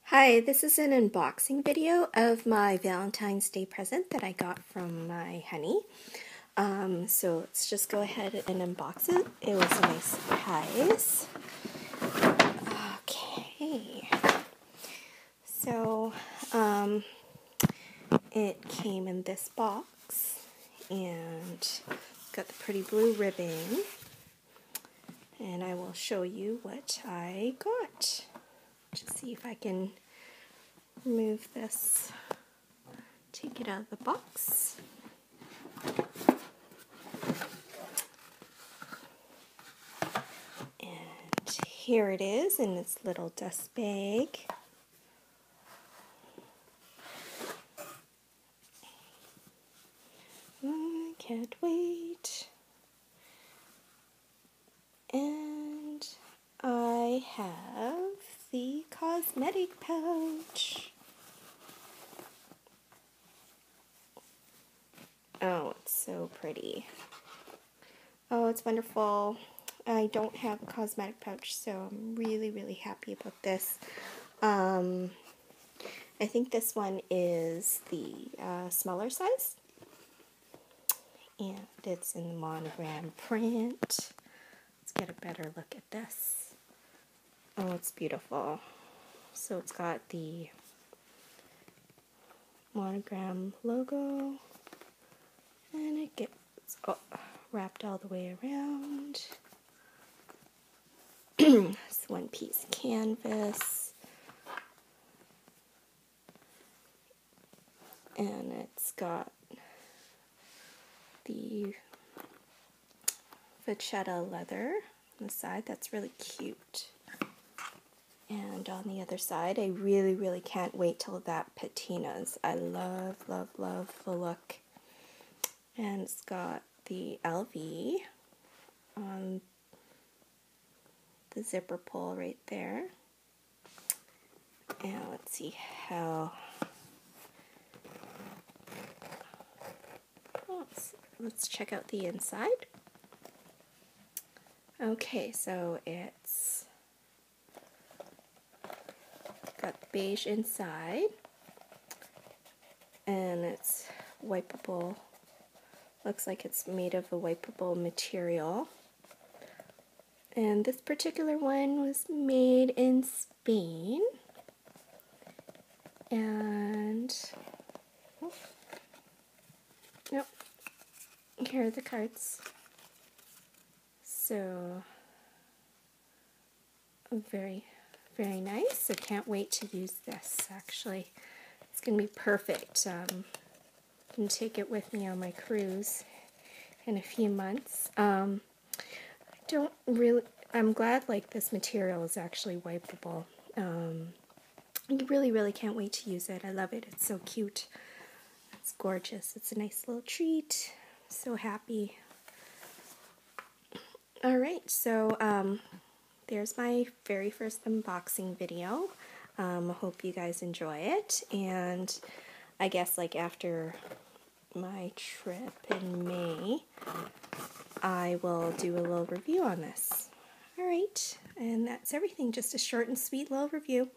Hi, this is an unboxing video of my Valentine's Day present that I got from my honey. So let's just go ahead and unbox it. It was a nice surprise. Okay. So, it came in this box and got the pretty blue ribbon. And I will show you what I got. Just see if I can remove this, take it out of the box. And here it is in this little dust bag. I can't wait. And I have the cosmetic pouch. Oh, it's so pretty. Oh, it's wonderful. I don't have a cosmetic pouch, so I'm really happy about this. I think this one is the smaller size. And it's in the monogram print. Let's get a better look at this. Oh, it's beautiful. So it's got the monogram logo, and it gets wrapped all the way around. It's one-piece canvas, and it's got the vachetta leather on the side. That's really cute. And on the other side, I really can't wait till that patinas. I love the look. And it's got the LV on the zipper pull right there. And let's see how... Let's check out the inside. Okay, so it's got beige inside, and it's wipeable. Looks like it's made of a wipeable material. And this particular one was made in Spain. And here are the cards. So very nice. I can't wait to use this, actually. It's going to be perfect. I can take it with me on my cruise in a few months. I'm glad like this material is actually wipeable. I really can't wait to use it. I love it. It's so cute. It's gorgeous. It's a nice little treat. I'm so happy. Alright, so there's my very first unboxing video. I hope you guys enjoy it, and I guess like after my trip in May, I will do a little review on this. Alright, and that's everything. Just a short and sweet little review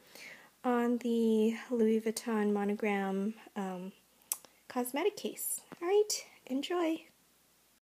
on the Louis Vuitton Monogram cosmetic case. Alright, enjoy!